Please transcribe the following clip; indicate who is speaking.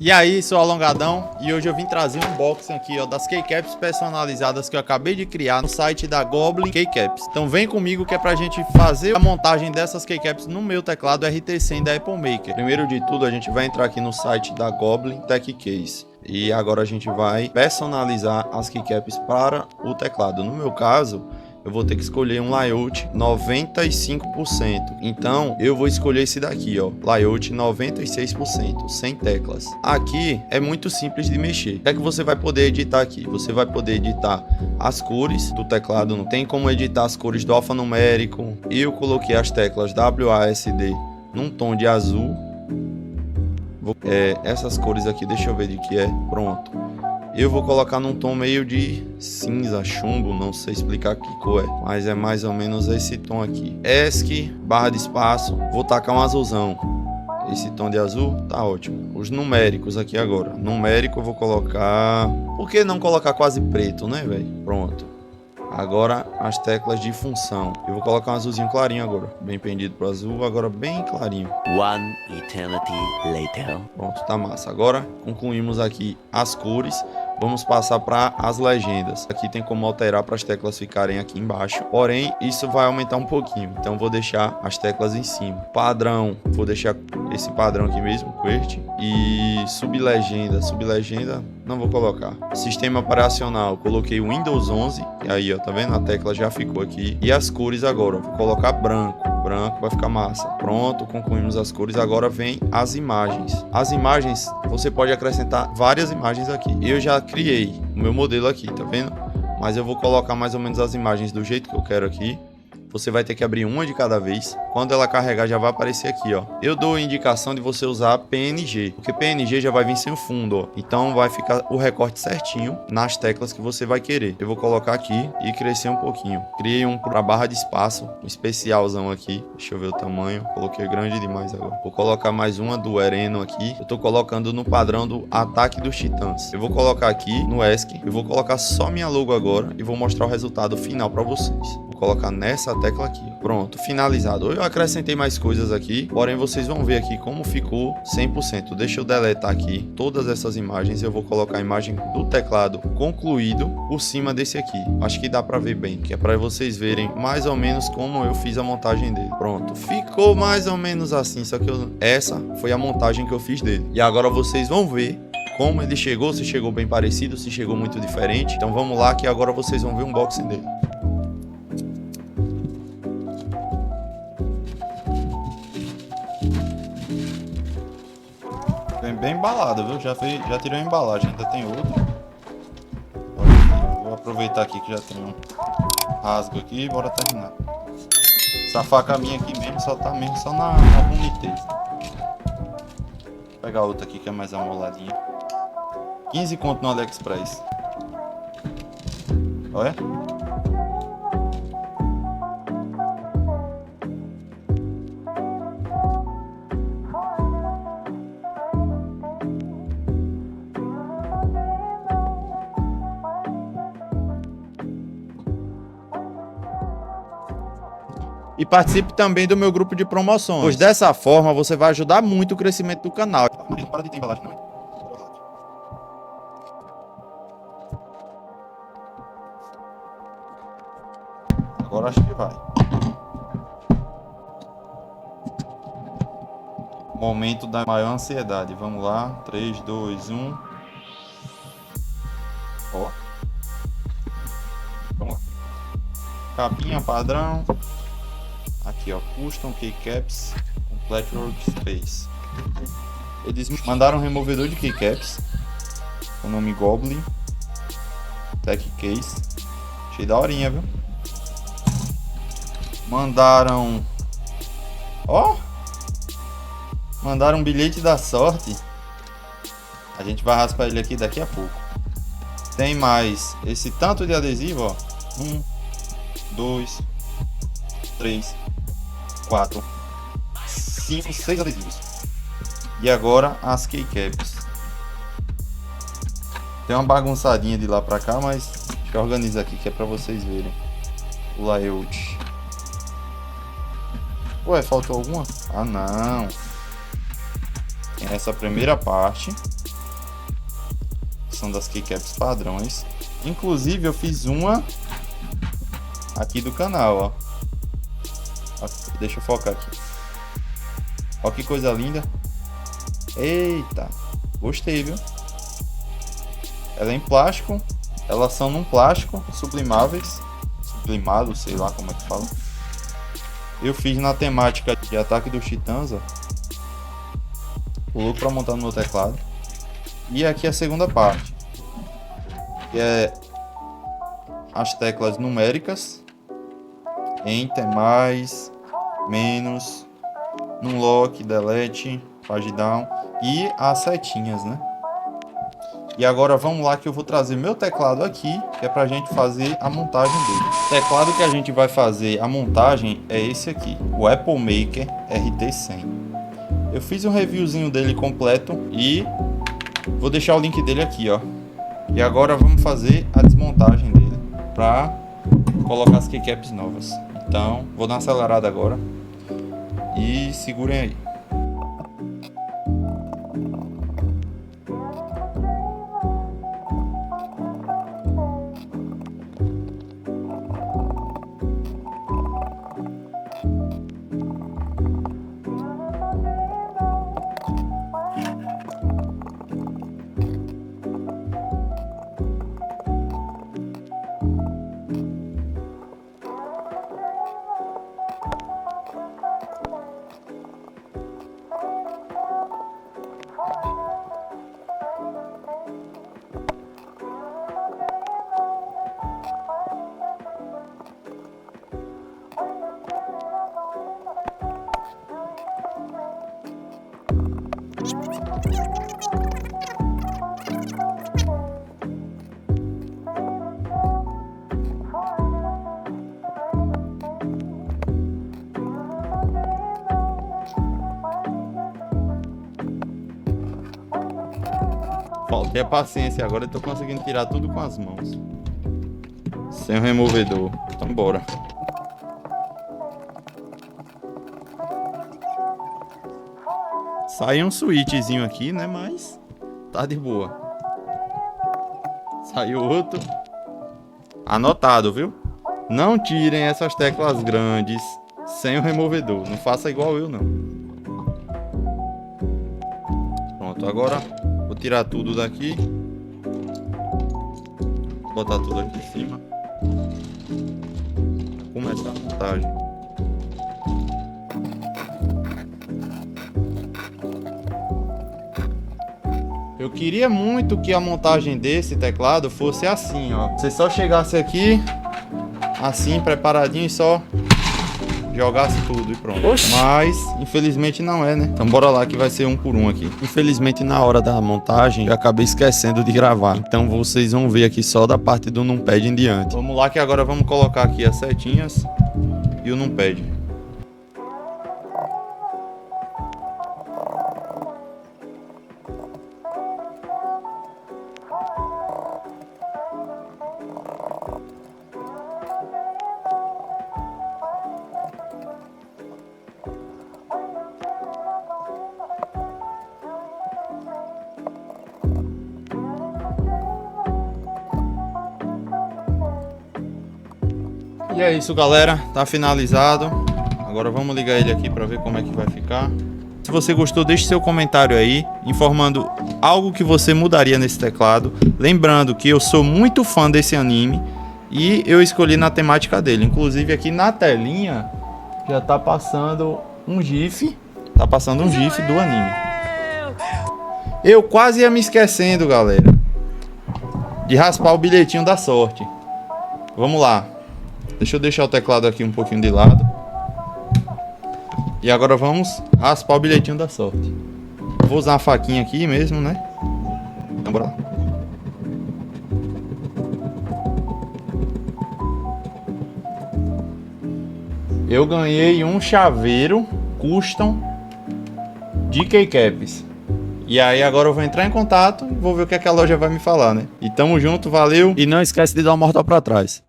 Speaker 1: E aí, sou Alongadão e hoje eu vim trazer um unboxing aqui, ó, das keycaps personalizadas que eu acabei de criar no site da Goblin Keycaps. Então vem comigo que é pra gente fazer a montagem dessas keycaps no meu teclado RT100 da Apple Maker. Primeiro de tudo, a gente vai entrar aqui no site da Goblin Tech Case. E agora a gente vai personalizar as keycaps para o teclado. No meu caso, eu vou ter que escolher um layout 95%. Então, eu vou escolher esse daqui, ó, layout 96%, sem teclas. Aqui é muito simples de mexer. O que é que você vai poder editar aqui? Você vai poder editar as cores do teclado. Não tem como editar as cores do alfanumérico. Eu coloquei as teclas WASD num tom de azul. Essas cores aqui, deixa eu ver de que é. Pronto. Eu vou colocar num tom meio de cinza, chumbo, não sei explicar que cor é, mas é mais ou menos esse tom aqui. ESC, barra de espaço, vou tacar um azulzão. Esse tom de azul tá ótimo. Os numéricos aqui agora. Numérico eu vou colocar... Por que não colocar quase preto, né, velho? Pronto. Agora as teclas de função. Eu vou colocar um azulzinho clarinho agora. Bem pendido pro azul, agora bem clarinho.
Speaker 2: One eternity later.
Speaker 1: Pronto, tá massa. Agora concluímos aqui as cores. Vamos passar para as legendas. Aqui tem como alterar para as teclas ficarem aqui embaixo. Porém, isso vai aumentar um pouquinho. Então, vou deixar as teclas em cima. Padrão, vou deixar esse padrão aqui mesmo, QWERTY. E sublegenda. Sublegenda, não vou colocar. Sistema operacional, coloquei o Windows 11. E aí, ó, tá vendo? A tecla já ficou aqui. E as cores agora, vou colocar branco. Branco vai ficar massa. Pronto, concluímos as cores. Agora vem as imagens. As imagens, você pode acrescentar várias imagens aqui. Eu já criei o meu modelo aqui, tá vendo? Mas eu vou colocar mais ou menos as imagens do jeito que eu quero aqui. Você vai ter que abrir uma de cada vez. Quando ela carregar, já vai aparecer aqui, ó. Eu dou a indicação de você usar PNG, porque PNG já vai vir sem o fundo, ó. Então vai ficar o recorte certinho nas teclas que você vai querer. Eu vou colocar aqui e crescer um pouquinho. Criei um para barra de espaço, um especialzão aqui. Deixa eu ver o tamanho. Coloquei grande demais agora. Vou colocar mais uma do Ereno aqui. Eu tô colocando no padrão do Ataque dos Titãs. Eu vou colocar aqui no ESC. Eu vou colocar só minha logo agora e vou mostrar o resultado final para vocês. Vou colocar nessa tecla aqui. Pronto, finalizado. Eu acrescentei mais coisas aqui, porém vocês vão ver aqui como ficou 100%. Deixa eu deletar aqui todas essas imagens. Eu vou colocar a imagem do teclado concluído por cima desse aqui. Acho que dá para ver bem, que é para vocês verem mais ou menos como eu fiz a montagem dele. Pronto, ficou mais ou menos assim, só que essa foi a montagem que eu fiz dele. E agora vocês vão ver como ele chegou, se chegou bem parecido, se chegou muito diferente. Então vamos lá que agora vocês vão ver o unboxing dele. Bem embalado, viu? Já tirei a embalagem, ainda tem outro. Vou aproveitar aqui que já tem um rasgo aqui e bora terminar. Essa faca minha aqui mesmo só tá mesmo só na boniteza. Vou pegar outra aqui que é mais amoladinha. 15 conto no AliExpress. Olha. E participe também do meu grupo de promoções, pois dessa forma você vai ajudar muito o crescimento do canal. Para de ter embalagem, não. Agora acho que vai. Momento da maior ansiedade. Vamos lá. 3, 2, 1. Ó. Vamos lá. Capinha padrão. Aqui, ó, Custom Keycaps Complete Workspace. Eles me mandaram um removedor de keycaps com o nome Goblin Tech Case. Achei daorinha, viu? Mandaram... Ó! Mandaram um bilhete da sorte. A gente vai raspar ele aqui daqui a pouco. Tem mais esse tanto de adesivo, ó. 1, 2, 3, 4, 5, 6 adesivos. E agora as keycaps. Tem uma bagunçadinha de lá pra cá, mas deixa eu organizar aqui que é pra vocês verem o layout. Ué, faltou alguma? Ah, não. Tem essa primeira parte. São das keycaps padrões. Inclusive eu fiz uma aqui do canal, ó. Deixa eu focar aqui. Ó que coisa linda. Eita, gostei, viu? Ela é em plástico. Elas são num plástico, sublimáveis. Sublimado, sei lá como é que fala. Eu fiz na temática de Ataque dos Titãs, ó. Coloco pra montar no meu teclado. E aqui a segunda parte, que é as teclas numéricas. Enter, mais, menos, Unlock, Delete, Page Down e as setinhas, né? E agora vamos lá que eu vou trazer meu teclado aqui, que é pra gente fazer a montagem dele. O teclado que a gente vai fazer a montagem é esse aqui, o Apple Maker RT100. Eu fiz um reviewzinho dele completo e vou deixar o link dele aqui, ó. E agora vamos fazer a desmontagem dele pra colocar as keycaps novas. Então, vou dar uma acelerada agora e segurem aí. Faltei a paciência agora, eu tô conseguindo tirar tudo com as mãos. Sem o removedor. Então bora. Saiu um switchzinho aqui, né? Mas tá de boa. Saiu outro. Anotado, viu? Não tirem essas teclas grandes sem o removedor. Não faça igual eu, não. Pronto, agora vou tirar tudo daqui. Botar tudo aqui em cima. Começar a montagem. Eu queria muito que a montagem desse teclado fosse assim, ó. Você só chegasse aqui, assim, preparadinho e só jogasse tudo e pronto. Oxi. Mas, infelizmente não é, né? Então bora lá que vai ser um por um aqui. Infelizmente na hora da montagem eu acabei esquecendo de gravar. Então vocês vão ver aqui só da parte do numpad em diante. Vamos lá que agora vamos colocar aqui as setinhas e o numpad. E é isso, galera, tá finalizado. Agora vamos ligar ele aqui para ver como é que vai ficar. Se você gostou, deixe seu comentário aí, informando algo que você mudaria nesse teclado. Lembrando que eu sou muito fã desse anime e eu escolhi na temática dele. Inclusive aqui na telinha já tá passando um GIF. Tá passando um GIF do anime. Eu quase ia me esquecendo, galera, de raspar o bilhetinho da sorte. Vamos lá. Deixa eu deixar o teclado aqui um pouquinho de lado. E agora vamos raspar o bilhetinho da sorte. Vou usar uma faquinha aqui mesmo, né? Então bora lá. Eu ganhei um chaveiro custom de keycaps. E aí agora eu vou entrar em contato e vou ver o que é que a loja vai me falar, né? E tamo junto, valeu. E não esquece de dar um mortal pra trás.